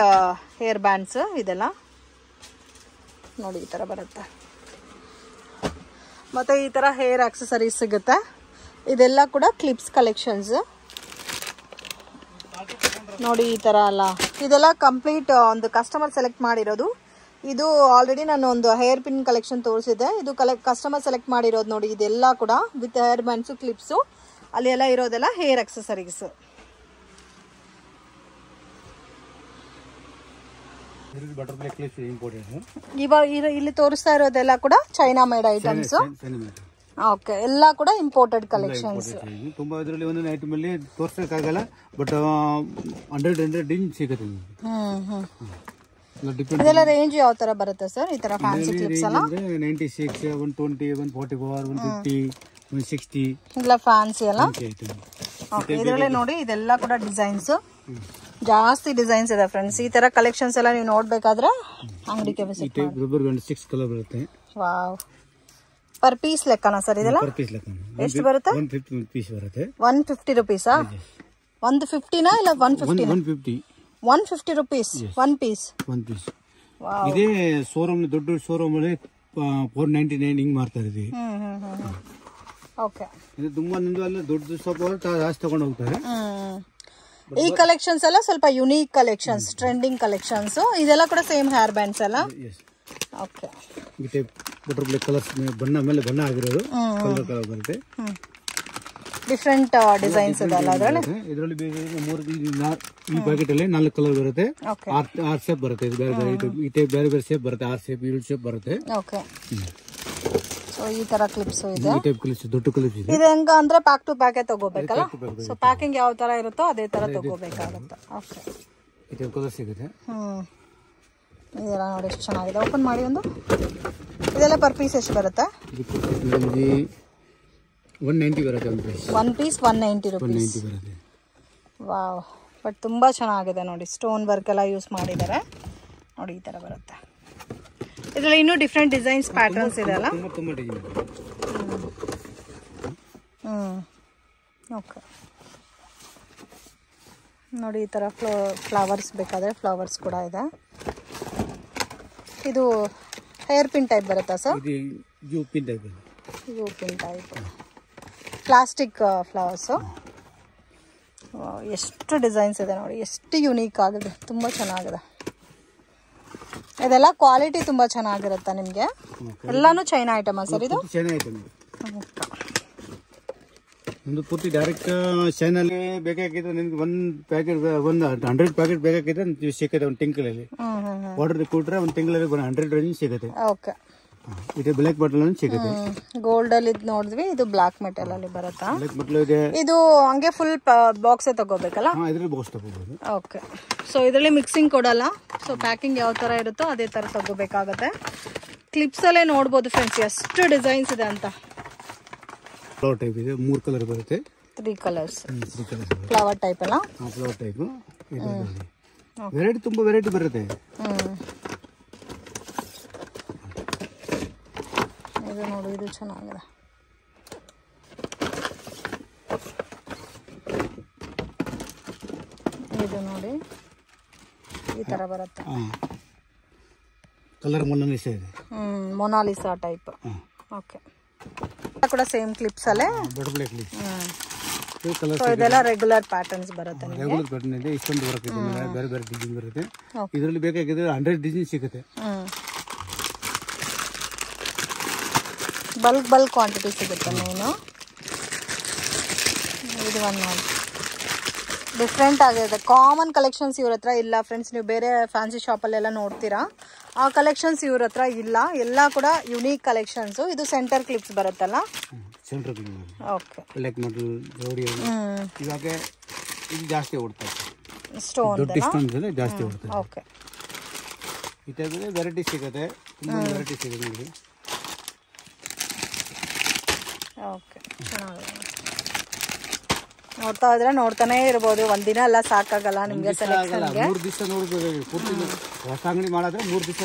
ಹೇರ್ ಬ್ಯಾಂಡ್ಸ್ ಇದೆಲ್ಲ ನೋಡಿ, ಈ ತರ ಬರುತ್ತೆ. ಮತ್ತೆ ಈ ತರ ಹೇರ್ ಆಕ್ಸೆಸರೀಸ್ ಸಿಗುತ್ತೆ. ಇದೆಲ್ಲ ಕೂಡ ಕ್ಲಿಪ್ಸ್ ಕಲೆಕ್ಷನ್ಸ್ ನೋಡಿ. ಈ ತರ ಅಲ್ಲ, ಇದೆಲ್ಲ ಕಂಪ್ಲೀಟ್ ಒಂದು ಕಸ್ಟಮರ್ ಸೆಲೆಕ್ಟ್ ಮಾಡಿರೋದು. ಇದು ಆಲ್ರೆಡಿ ನಾನು ಒಂದು ಹೇರ್ ಪಿನ್ ಕಲೆಕ್ಷನ್ ತೋರಿಸಿದ್ದೆ. ಇದು ಕಸ್ಟಮರ್ ಸೆಲೆಕ್ಟ್ ಮಾಡಿರೋದು ನೋಡಿ. ಇದೆಲ್ಲ ಕೂಡ ವಿತ್ ಹೇರ್ ಬ್ಯಾಂಡ್ಸು, ಕ್ಲಿಪ್ಸು, ಅಲ್ಲಿ ಎಲ್ಲ ಇರೋದೆಲ್ಲ ಹೇರ್ ಆಕ್ಸೆಸರೀಸ್. ಇವಾಗ ಇಲ್ಲಿ ತೋರಿಸ್ತಾ ಇರೋದೆಲ್ಲ ಕೂಡ ಚೈನಾ ಮೇಡ್ ಐಟಮ್ಸ್. ಓಕೆ, ಎಲ್ಲ ಕೂಡ ಇಂಪೋರ್ಟೆಡ್ ಕಲೆಕ್ಷನ್ಸ್. ತುಂಬಾ ಇದರಲ್ಲಿ ಒಂದೊಂದು ಐಟಮ್ ಅಲ್ಲಿ ತೋರಿಸಕ್ಕಾಗಲ್ಲ, ಬಟ್ 100 ಸಿಗುತ್ತೆ. ಇದೆಲ್ಲ ರೇಂಜ್ ಯಾವ ತರ ಬರುತ್ತೆ ಸರ್? ಈ ತರ ಫ್ಯಾನ್ಸಿ ಕ್ಲಿಪ್ಸ್ ಎಲ್ಲ 96, 120, 144, 150, 160 ಇಲ್ಲ ಫ್ಯಾನ್ಸಿ ಅಲ್ಲ. ಓಕೆ, ಇದರಲ್ಲಿ ನೋಡಿ ಇದೆಲ್ಲ ಕೂಡ ಡಿಸೈನ್ಸ್, ಜಾಸ್ತಿ ಡಿಸೈನ್ಸ್ ಇದೆ ಫ್ರೆಂಡ್ಸ್. ಈ ತರ ಕಲೆಕ್ಷನ್ಸ್ ಎಲ್ಲ ನೀವು ನೋಡ್ಬೇಕಾದ್ರೆ ಅಂಗಡಿಗೆ ವಿಸಿಟ್ ಮಾಡಿ. ರಬ್ಬರ್ ಬ್ಯಾಂಡ್ 6 ಕಲರ್ ಬರುತ್ತೆ. ವಾವ್, ಪರ್ ಪೀಸ್ ಲೆಕ್ಕನಾ ಸರ್ ಇದೆಲ್ಲ? ಪರ್ ಪೀಸ್ ಲೆಕ್ಕ. ಎಷ್ಟು ಬರುತ್ತೆ? 150 ಪೀಸ್ ಬರುತ್ತೆ. 150 ರೂಪೀಸಾ? 150ನಾ ಇಲ್ಲ 150? 150 ರೂಪೀಸ್ ಒನ್ ಪೀಸ್. ಇದೇ ಶೋರೂಮ್, ದೊಡ್ಡ ಶೋರೂಮ್ ಅಲ್ಲಿ 499 ಹಿಂಗ್ ಮಾರ್ತಾ ಇದೀವಿ. ಓಕೆ, ಇದು ತುಂಬಾ ದೊಡ್ಡ ಶಾಪ್ ಜಾಸ್ತಿ ತಗೊಂಡು ಹೋಗ್ತಾರೆ. ಈ ಕಲೆಕ್ಷನ್ಸ್ ಎಲ್ಲ ಸ್ವಲ್ಪ ಯುನೀಕ್ ಕಲೆಕ್ಷನ್ಸ್, ಟ್ರೆಂಡಿಂಗ್ ಕಲೆಕ್ಷನ್ಸ್. ಇದೆಲ್ಲ ಕೂಡ ಸೇಮ್ ಹೇರ್ ಬ್ಯಾಂಡ್ಸ್ ಅಲ್ಲ? ಓಕೆ, ಬಟರ್ಫ್ಲೈ ಕಲರ್ಸ್ ಬಣ್ಣ ಮೇಲೆ ಬಣ್ಣ ಆಗಿರೋದು ಕಲರ್ ಬರುತ್ತೆ. ಡಿಫ್ರೆಂಟ್ ಡಿಸೈನ್ಸ್ ಇದೆ ಅಲ್ಲ ಅದರಲ್ಲಿ? ಇದರಲ್ಲಿ ಈ ಪ್ಯಾಕೆಟ್ ಅಲ್ಲಿ 4 ಕಲರ್ ಬರುತ್ತೆ. 6 ಶೇಪ್ ಬರುತ್ತೆ. ಇದು ಬೇರೆ ಬೇರೆ ಈ ಟೈಪ್ ಬೇರೆ ಬೇರೆ ಶೇಪ್ ಬರುತ್ತೆ. 6 ಶೇಪ್ 7 ಶೇಪ್ ಬರುತ್ತೆ. ಓಕೆ, ಸೊ ಈ ತರ ಕ್ಲಿಪ್ಸ್ ಇದೆ. ಈ ಟೈಪ್ ಕ್ಲಿಪ್ಸ್, ದೊಡ್ಡ ಕ್ಲಿಪ್ಸ್ ಇದೆ. ಇದು ಹೆಂಗ ಅಂದ್ರೆ ಪ್ಯಾಕ್ ಟು ಪ್ಯಾಕ್ ತಗೋಬೇಕಲ್ಲ? ಸೊ ಪ್ಯಾಕಿಂಗ್ ಯಾವ ತರ ಇರುತ್ತೋ ಅದೇ ತರ ತಗೋಬೇಕಾಗುತ್ತೆ. ಓಕೆ, ಈ ಟೈಪ್ ಕಲರ್ ಸಿಗುತ್ತೆ. ಇದೆಲ್ಲ ನೋಡಿ ಎಷ್ಟು ಚೆನ್ನಾಗಿದೆ. ಓಪನ್ ಮಾಡಿ ಒಂದು. ಇದೆಲ್ಲ ಪರ್ ಪೀಸ್ ಎಷ್ಟು ಬರುತ್ತೆ? 190 ಬರುತ್ತೆ. One piece 190 rupees. Wow, but ತುಂಬಾ ಚೆನ್ನಾಗಿದೆ ನೋಡಿ. ಸ್ಟೋನ್ ವರ್ಕ್ ಎಲ್ಲ ಯೂಸ್ ಮಾಡಿದ್ದಾರೆ ನೋಡಿ. ಈ ತರ ಬರುತ್ತೆ. ಇದರಲ್ಲಿ ಇನ್ನೂ ಡಿಫ್ರೆಂಟ್ ಡಿಸೈನ್ಸ್, ಪ್ಯಾಟರ್ನ್ಸ್ ಇದೆ ಅಲ್ಲ? ಓಕೆ, ನೋಡಿ ಈ ತರ ಫ್ಲವರ್ಸ್ ಬೇಕಾದ್ರೆ ಫ್ಲವರ್ಸ್ ಕೂಡ ಇದೆ. ಇದು ಹೇರ್ ಪಿನ್ ಟೈಪ್ ಬರುತ್ತಾ ಸರ್? ಇದು U pin type. U pin type plastic flowers. ಎಷ್ಟು ಡಿಸೈನ್ಸ್ ಇದೆ ನೋಡಿ, ಎಷ್ಟು ಯುನೀಕ್ ಆಗಿದೆ, ತುಂಬ ಚೆನ್ನಾಗಿದೆ. ಇದೆಲ್ಲ ಕ್ವಾಲಿಟಿ ತುಂಬ ಚೆನ್ನಾಗಿರುತ್ತಾ ನಿಮಗೆ? ಎಲ್ಲಾನು ಚೈನಾ ಐಟಮಾ ಸರ್ ಇದು? China item. ಒಂದು ಪೂರ್ತಿ ಡೈರೆಕ್ಟ್ ಚೈನಲ್ಲಿ ಬೇಕಾಗಿದ್ರೆ ನಿಮ್ಗೆ ಒಂದು ಪ್ಯಾಕೆಟ್, ಒಂದು 100 ಪ್ಯಾಕೆಟ್ ಬೇಕಾಗಿದ್ರೆ ನೀವು ಸಿಗುತ್ತೆ ಒಂದು ತಿಂಗಳಲ್ಲಿ. ಆರ್ಡರ್ ಕೊಟ್ರೆ ಒಂದು ತಿಂಗಳಲ್ಲಿ 100 ರೇಂಜ್ ಸಿಗುತ್ತೆ. ಓಕೆ. ಇದು ಬ್ಲಾಕ್ ಮೆಟಲ್ ಅಲ್ಲಿ ಸಿಗುತ್ತೆ. ಗೋಲ್ಡ್ ಅಲ್ಲಿ ನೋಡಿದ್ವಿ, ಇದು ಬ್ಲಾಕ್ ಮೆಟಲ್ ಅಲ್ಲಿ ಬರುತ್ತಾ? ಬ್ಲಾಕ್ ಮೆಟಲ್ ಇದೆ. ಇದು ಹಂಗೆ ಫುಲ್ ಬಾಕ್ಸ್ ತಗೋಬೇಕಲ್ಲ? ಇದ್ರಲ್ಲಿ ಬಾಕ್ಸ್ ತಗೋಬಹುದು. ಓಕೆ. ಸೊ ಇದರಲ್ಲಿ ಮಿಕ್ಸಿಂಗ್ ಕೊಡಲ್ಲ, ಸೊ ಪ್ಯಾಕಿಂಗ್ ಯಾವ ತರ ಇರುತ್ತೋ ಅದೇ ತರ ತಗೋಬೇಕಾಗತ್ತೆ. ಕ್ಲಿಪ್ಸ್ ಅಲ್ಲೇ ನೋಡ್ಬೋದು ಫ್ರೆಂಡ್ಸ್ ಎಷ್ಟು ಡಿಸೈನ್ಸ್ ಇದೆ ಅಂತ. ಫ್ಲವರ್ ಟೈಪ್ ಇದೆ, 3 ಕಲರ್ ಬರುತ್ತೆ. 3 ಕಲರ್ಸ್. ಫ್ಲವರ್ ಟೈಪ್ ಅಲ್ಲ? Flower type. ವೆರೈಟಿ ತುಂಬಾ ವೆರೈಟಿ ಬರುತ್ತೆ. ಇದು ನೋಡಿ, ಇದು ಚೆನ್ನಾಗಿದೆ. ಇದು ನೋಡಿ ಈ ತರ ಬರುತ್ತೆ. ಕಲರ್ ಮೊನಾಲಿಸಾ ಇದೆ. Mona Lisa type. ಓಕೆ. ಕೂಡ ಸೇಮ್ ಕ್ಲಿಪ್ಸ್ ಅಲ್ಲೇ ಬಟರ್ಫ್ಲೈ ಕ್ಲಿಪ್. ಸೊ ಇದೆಲ್ಲ ರೆಗ್ಯುಲರ್ ಪ್ಯಾಟರ್ನ್ಸ್ ಬರುತ್ತೆ ನಿಮಗೆ? ರೆಗ್ಯುಲರ್ ಪ್ಯಾಟರ್ನ್ ಇದೆ. ಇಷ್ಟೊಂದು ಬರುತ್ತೆ, ಬೇರೆ ಬೇರೆ ಡಿಸೈನ್ ಬರುತ್ತೆ. ಇದರಲ್ಲಿ ಬೇಕಾಗಿದ್ರೆ 100 ಡಿಸೈನ್ ಸಿಗುತ್ತೆ. ಬಲ್ಕ್ ಕ್ವಾಂಟಿಟಿ ಸಿಗುತ್ತೆ ಮೇನು. ಇದು ಒಂದು ನೋಡಿ ಡಿಫ್ರೆಂಟ್ ಆಗಿದೆ. ಕಾಮನ್ ಕಲೆಕ್ಷನ್ಸ್ ಇವ್ರ ಹತ್ರ ಇಲ್ಲ ಫ್ರೆಂಡ್ಸ್. ನೀವು ಬೇರೆ ಫ್ಯಾನ್ಸಿ ಶಾಪಲ್ಲೆಲ್ಲ ನೋಡ್ತೀರಾ, ಆ ಕಲೆಕ್ಷನ್ಸ್ ಇವ್ರ ಹತ್ರ ಇಲ್ಲ. ಎಲ್ಲ ಕೂಡ ಯುನೀಕ್ ಕಲೆಕ್ಷನ್ಸ್. ಇದು ಸೆಂಟರ್ ಕ್ಲಿಪ್ಸ್ ಬರುತ್ತಲ್ಲ? Centre clip. Okay. Black metal ಜೋಡಿ ಇವಾಗ ಇದು ಜಾಸ್ತಿ ಓಡ್ತಾ ಇದೆ. ಸ್ಟೋನ್ ದೊಡ್ಡ ಸ್ಟೋನ್ ಇದೆ, ಜಾಸ್ತಿ ಓಡ್ತಾ ಇದೆ. ಓಕೆ. ಇದರಲ್ಲಿ ವೆರೈಟಿ ಸಿಗುತ್ತೆ, ತುಂಬಾ ವೆರೈಟಿ ಸಿಗುತ್ತೆ ನೋಡಿ. ಓಕೆ. ಚೆನ್ನಾಗಿದೆ. ನೋಡ್ತಾ ಇದ್ರೆ ನೋಡ್ತಾನೆ ಇರ್ಬೋದು, ಒಂದಿನ ಎಲ್ಲ ಸಾಕಾಗಲ್ಲ ನಿಮ್ಗೆ ಸೆಲೆಕ್ಷನ್ಗೆ. 3 ದಿವಸ ನೋಡ್ಬೇಕು. ಪೂರ್ತಿ ಹೊಸ ಅಂಗಡಿ ಮಾಡಿದ್ರೆ 3 ದಿವಸ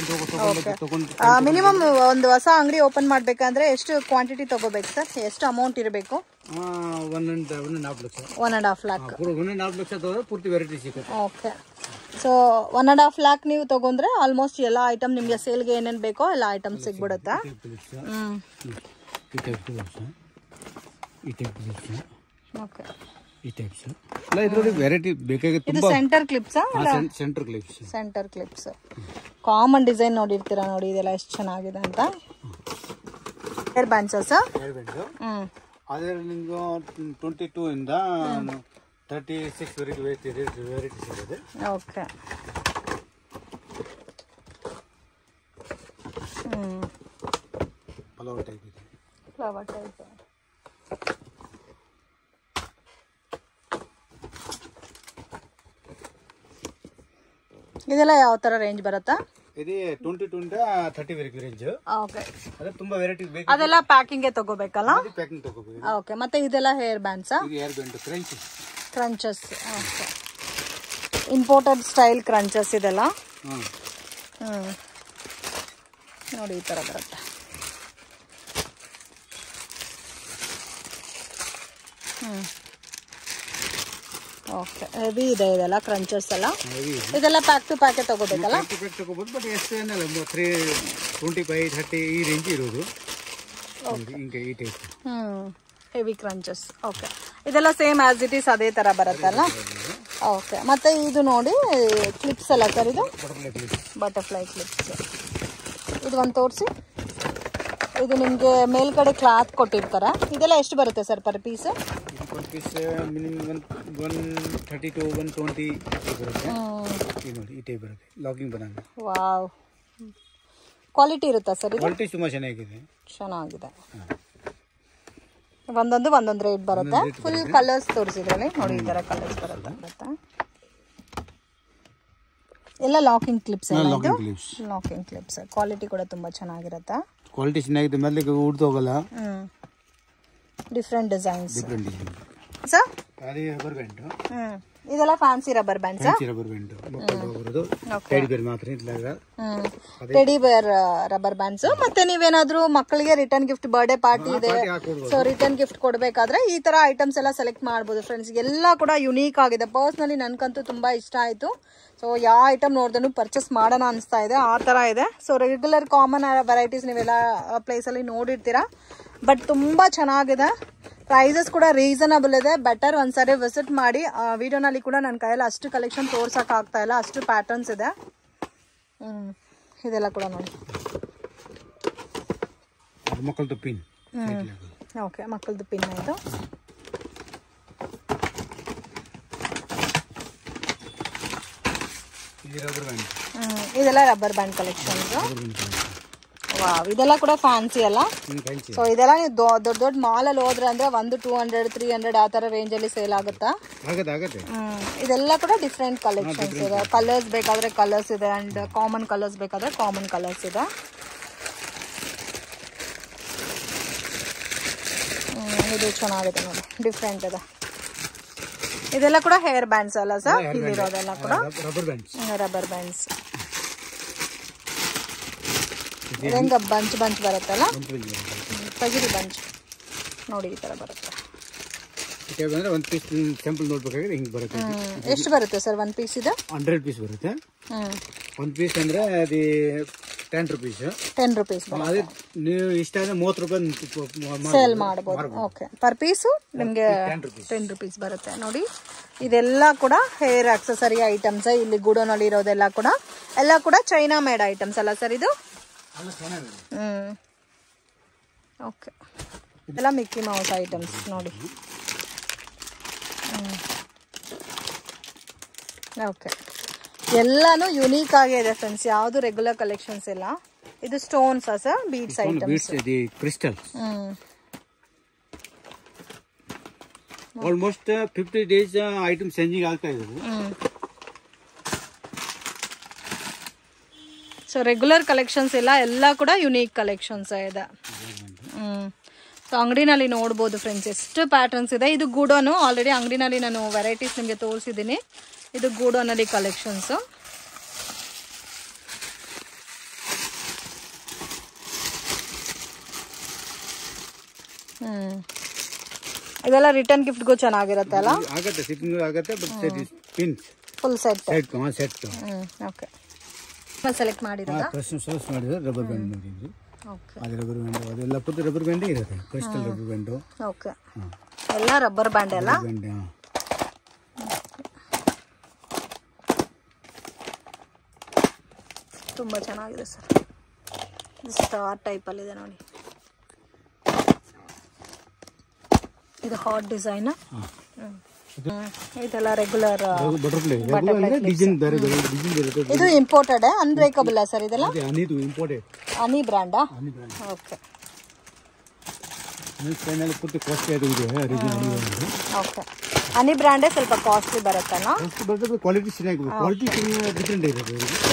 ತಗೊಂಡು. ಮಿನಿಮಮ್ ಒಂದು ಹೊಸ ಅಂಗಡಿ ಓಪನ್ ಮಾಡ್ಬೇಕಂದ್ರೆ ಎಷ್ಟು ಕ್ವಾಂಟಿಟಿ ತಗೋಬೇಕು ಸರ್? ಎಷ್ಟು ಅಮೌಂಟ್ ಇರಬೇಕು? 1.5 ಲಕ್ಷ. 1.5 lakh. 1.5 ಲಕ್ಷ ತಗೊಂಡ್ರೆ ಪೂರ್ತಿ ವೆರೈಟಿ ಸಿಗುತ್ತೆ. ಓಕೆ. ಸೊ 1.5 lakh ನೀವು ತಗೊಂಡ್ರೆ ಆಲ್ಮೋಸ್ಟ್ ಎಲ್ಲ ಐಟಮ್ ನಿಮ್ಗೆ ಸೇಲ್ಗೆ ಏನೇನು ಬೇಕೋ ಎಲ್ಲ ಐಟಮ್ ಸಿಗ್ಬಿಡುತ್ತಾ? ಓಕೆ. ಈ ಟೈಪ್ಸ್ ಎಲ್ಲ ಇದರಲ್ಲಿ ವೆರೈಟಿ ಬೇಕಾಗುತ್ತೆ. ಇದು centre clips? Centre clips. Centre clips common design ನೋಡಿರ್ತೀರಾ ನೋಡಿ, ಇದೆಲ್ಲ ಎಷ್ಟು ಚೆನ್ನಾಗಿದೆ ಅಂತ. Hair bands? ಹೇರ್ ಬ್ಯಾಂಡ್ ಅದರಲ್ಲಿ ನಿಮ್ಗೆ 22 ಇಂದ 36 ವರೆಗೆ ವೆರೈಟಿ ಸಿಗುತ್ತೆ. ಓಕೆ. ಫ್ಲವರ್ ಟೈಪ್ ಇದೆ. Flower type. ಇದೆಲ್ಲ ಯಾವ ತರ ರೇಂಜ್ ಬರುತ್ತಾ? ಇದು 22 ಇಂದ 30 ವರೆಗೆ ರೇಂಜ್. ಓಕೆ. ಅದೇ ತುಂಬಾ ವೆರೈಟಿ ಬೇಕು. ಅದೆಲ್ಲ ಪ್ಯಾಕಿಂಗ್ ಗೆ ತಗೋಬೇಕಲ್ಲ? ಅದು ಪ್ಯಾಕಿಂಗ್ ತಗೋಬೇಕು. ಓಕೆ. ಮತ್ತೆ ಇದೆಲ್ಲ ಹೇರ್ ಬ್ಯಾಂಡ್ಸ್? ಇದು hair band crunches. Okay. Imported style crunches ಇದೆಲ್ಲ. ನೋಡಿ ಈ ತರ ಬರುತ್ತೆ. ಓಕೆ. ಹೆವಿ ಇದೆ ಇದೆಲ್ಲ ಕ್ರಂಚಸ್ ಎಲ್ಲ. ಇದೆಲ್ಲ ಪ್ಯಾಕ್ ಟು ಪ್ಯಾಕೆಟ್ ತಗೋಬೇಕಲ್ಲ? ಪ್ಯಾಕ್ ತಗೋಬಹುದು. ಬಟ್ ಎಷ್ಟು ಏನಲ್ಲ 25, 30 ಈ ರೇಂಜ್ ಇರೋದು. ಹಿಂಗೆ ಈ ಟೈಪ್. Heavy crunches. ಓಕೆ. ಇದೆಲ್ಲ ಸೇಮ್ ಆಸ್ ಇಟ್ ಈಸ್ ಅದೇ ತರ ಬರುತ್ತಲ್ಲ? ಓಕೆ. ಮತ್ತೆ ಇದು ನೋಡಿ ಕ್ಲಿಪ್ಸ್ ಎಲ್ಲ ಸರ್? ಇದು ಬಟರ್ಫ್ಲೈ ಕ್ಲಿಪ್ಸ್. ಇದು ಒಂದು ತೋರಿಸಿ. ಇದು ನಿಮಗೆ ಮೇಲ್ಗಡೆ ಕ್ಲಾತ್ ಕೊಟ್ಟಿರ್ತಾರ. ಇದೆಲ್ಲ ಎಷ್ಟು ಬರುತ್ತೆ sir per piece? Per piece minimum 130 to 120 ಬರುತ್ತೆ. ಇದು ನೋಡಿ ಈ ಟೈಪ್ ಬರುತ್ತೆ. Locking banana. ವಾವ್. ಕ್ವಾಲಿಟಿ ಇರುತ್ತಾ ಸರ್ ಇದು? ಕ್ವಾಲಿಟಿ ತುಂಬಾ ಚೆನ್ನಾಗಿದೆ. ಚೆನ್ನಾಗಿದೆ. ಒಂದೊಂದು ರೇಟ್ ಬರುತ್ತೆ. ಫುಲ್ ಕಲರ್ಸ್ ತೋರಿಸಿದ್ರಲ್ಲಿ ನೋಡಿ ಈ ತರ ಕಲರ್ಸ್ ಬರುತ್ತೆ. ಎಲ್ಲ locking clips. Locking clips quality ಕೂಡ ತುಂಬಾ ಚೆನ್ನಾಗಿರುತ್ತೆ. ಕ್ವಾಲಿಟಿ ಚೆನ್ನಾಗಿದೆ, ಮೇಲೆ ಉಡ್ದು ಹೋಗಲ್ಲ. Different designs. ಸರ್ ಅದು ರಬ್ಬರ್ ಬ್ಯಾಂಡ್ ಇದೆಲ್ಲ fancy rubber bands. Rubber band ಮಕ್ಕಳು ಬರೋದು ಟೆಡಿ ಬೇರ್ ಮಾತ್ರ ಇದ್ದಾಗ ಟೆಡಿ ಬೇರ್ ರಬ್ಬರ್ ಬ್ಯಾಂಡ್ಸ್. ಮತ್ತೆ ನೀವೇನಾದ್ರೂ ಮಕ್ಕಳಿಗೆ ರಿಟರ್ನ್ ಗಿಫ್ಟ್ ಬರ್ಡೇ ಪಾರ್ಟಿ ಇದೆ, ಸೊ ರಿಟರ್ನ್ ಗಿಫ್ಟ್ ಕೊಡ್ಬೇಕಾದ್ರೆ ಈ ತರ ಐಟಮ್ಸ್ ಎಲ್ಲ ಸೆಲೆಕ್ಟ್ ಮಾಡಬಹುದು ಫ್ರೆಂಡ್ಸ್. ಎಲ್ಲ ಕೂಡ ಯುನೀಕ್ ಆಗಿದೆ. ಪರ್ಸನಲಿ ನನ್ಗಂತೂ ತುಂಬಾ ಇಷ್ಟ ಆಯ್ತು. ಸೊ ಯಾವ ಐಟಮ್ ನೋಡಿದ್ರು ಪರ್ಚೇಸ್ ಮಾಡೋಣ ಅನಿಸ್ತಾ ಇದೆ, ಆ ತರ ಇದೆ. ಸೊ ರೆಗ್ಯುಲರ್ ಕಾಮನ್ ವೆರೈಟೀಸ್ ನೀವೆಲ್ಲ ಪ್ಲೇಸ್ ಅಲ್ಲಿ ನೋಡಿರ್ತೀರಾ, ಬಟ್ ತುಂಬಾ ಚೆನ್ನಾಗಿದೆ. ಪ್ರೈಸಸ್ ಕೂಡ ರೀಸನಬಲ್ ಇದೆ. ಬೆಟರ್ ಒಂದ್ಸರಿ ವಿಸಿಟ್ ಮಾಡಿ. ವಿಡಿಯೋನಲ್ಲಿ ಕೂಡ ನನ್ನ ಕೈಯಲ್ಲಿ ಅಷ್ಟು ಕಲೆಕ್ಷನ್ ತೋರ್ಸಕ್ ಆಗ್ತಾ ಇಲ್ಲ, ಅಷ್ಟು ಪ್ಯಾಟರ್ನ್ಸ್ ಇದೆ. ಇದೆಲ್ಲ ಕೂಡ ನೋಡಿ ಮಕ್ಕಳದು ಪಿನ್. ಓಕೆ, ಮಕ್ಕಳದು ಪಿನ್ ಆಯ್ತು. ಇದೆಲ್ಲ ರಬ್ಬರ್ ಬ್ಯಾಂಡ್ ಕಲೆಕ್ಷನ್ಸ್. ವಾವ್, ಇದೆಲ್ಲ ಕೂಡ ಫ್ಯಾನ್ಸಿ ಅಲ್ಲ. ಸೊ ಇದೆಲ್ಲ ನೀವು ದೊಡ್ಡ ದೊಡ್ಡ ಮಾಲ್ ಅಲ್ಲಿ ಹೋದ್ರೆ ಅಂದ್ರೆ 200, 300 ಆ ತರ ರೇಂಜ್ ಅಲ್ಲಿ ಸೇಲ್ ಆಗುತ್ತಾ? ಇದೆಲ್ಲ ಕೂಡ ಡಿಫ್ರೆಂಟ್ ಕಲೆಕ್ಷನ್ಸ್ ಇದೆ. ಕಲರ್ಸ್ ಬೇಕಾದ್ರೆ ಕಲರ್ಸ್ ಇದೆ, ಅಂಡ್ ಕಾಮನ್ ಕಲರ್ಸ್ ಬೇಕಾದ್ರೆ ಕಾಮನ್ ಕಲರ್ಸ್ ಇದೆ. ಇದು ಚೆನ್ನಾಗಿದೆ ನೋಡಿ, ಡಿಫ್ರೆಂಟ್ ಇದೆ. ಇದೆಲ್ಲ ಕೂಡ ಹೇರ್ ಬ್ಯಾಂಡ್ಸ್ ಅಲ್ಲ ಸರ್? ಇಲ್ಲಿರೋದೆಲ್ಲ ಕೂಡ ರಬ್ಬರ್ ಬ್ಯಾಂಡ್ಸ್. ಹೆಂಗ ಬಂಚ್ ಬರುತ್ತಲ್ಲ, ಪಗಿರಿ ಬಂಚ್ ನೋಡಿ, ಈ ತರ ಬರುತ್ತೆ. ಎಷ್ಟು ಬರುತ್ತೆ ಸರ್ ಒಂದ್ ಪೀಸ್? ಇದೆ 100 ಪೀಸ್ ಬರುತ್ತೆ. ಒಂದ್ ಪೀಸ್ ಅಂದ್ರೆ ಅದು 10 ರೂಪೀಸ್. 10 ರೂಪೀಸ್ ನೀವು ಇಷ್ಟ ಅಂದ್ರೆ 30 ರೂಪಾಯಿ ಸೇಲ್ ಮಾಡಬಹುದು. ಓಕೆ, ಪರ್ ಪೀಸು ನಿಮ್ಗೆ 10 ರೂಪೀಸ್ ಬರುತ್ತೆ ನೋಡಿ. ಇದೆಲ್ಲ ಕೂಡ ಹೇರ್ ಆಕ್ಸೆಸರಿ ಐಟಮ್ಸ್. ಇಲ್ಲಿ ಗೂಡೋನಲ್ಲಿ ಇರೋದೆಲ್ಲ ಕೂಡ ಚೈನಾ ಮೇಡ್ ಐಟಮ್ಸ್ ಅಲ್ಲ ಸರ್ ಇದು? ಓಕೆ, ಎಲ್ಲ ಮಿಕ್ಕಿ ಮೌಸ್ ಐಟಮ್ಸ್ ನೋಡಿ. ಓಕೆ, ಎಲ್ಲಾನು ಯುನೀಕ್ ಆಗೇ ಇದೆ ಫ್ರೆಂಡ್ಸ್, ಯಾವುದು ರೆಗ್ಯುಲರ್ ಕಲೆಕ್ಷನ್ಸ್ ಇಲ್ಲ. ಇದು stones sir, beads items, crystal. Almost 50 days item changing ಆಗ್ತಾ ಇದೆ. ಸೊ ರೆಗ್ಯುಲರ್ ಕಲೆಕ್ಷನ್ಸ್ ಎಲ್ಲ ಕೂಡ ಯುನೀಕ್ ಕಲೆಕ್ಷನ್ಸ್ ಇದೆ. ಸೊ ಅಂಗಡಿನಲ್ಲಿ ನೋಡ್ಬೋದು ಫ್ರೆಂಡ್ಸ್, ಎಷ್ಟು ಪ್ಯಾಟರ್ನ್ಸ್ ಇದೆ. ಇದು ಗೂಡೋನು. ಆಲ್ರೆಡಿ ಅಂಗಡಿನಲ್ಲಿ ನಾನು ವೆರೈಟೀಸ್ ನಿಮಗೆ ತೋರಿಸಿದ್ದೀನಿ. ಇದು ಗೂಡೋನಲ್ಲಿ ಕಲೆಕ್ಷನ್ಸ್. ಇದೆಲ್ಲ ರಿಟರ್ನ್ ಗಿಫ್ಟ್ಗೂ ಚೆನ್ನಾಗಿರುತ್ತೆ ಅಲ್ಲ? Full set. ಓಕೆ, ಸೆಲೆಕ್ಟ್ ಮಾಡಿರೋದಾ? ರಬ್ಬರ್ ಬ್ಯಾಂಡ್ ನೋಡಿದ್ವಿ. ರಬ್ಬರ್ ಬ್ಯಾಂಡ್ ಅದೆಲ್ಲ ರಬ್ಬರ್ ಬ್ಯಾಂಡೇ ಇರುತ್ತೆ. Crystal rubber band. ಓಕೆ, ಎಲ್ಲ ರಬ್ಬರ್ ಬ್ಯಾಂಡ್ ಎಲ್ಲ. ತುಂಬಾ ಚೆನ್ನಾಗಿದೆ ಸರ್. ಸ್ಟಾರ್ ಟೈಪ್ ಅಲ್ಲಿ ಇದೆ ನೋಡಿ. ಇದು ಹಾಟ್ ಡಿಸೈನ್. ಇದೆಲ್ಲ ರೆಗ್ಯುಲರ್ ಇದು ಇಂಪೋರ್ಟೆಡ್ ಅನ್ಬ್ರೇಕಬಲ್ ಸರ್? ಇದೆಲ್ಲ ಹನಿ ಬ್ರ್ಯಾಂಡಾ? Okay, okay. ಹನಿ ಬ್ರ್ಯಾಂಡೇ ಸ್ವಲ್ಪ ಕಾಸ್ಟ್ಲಿ ಬರುತ್ತಲ್ಲ?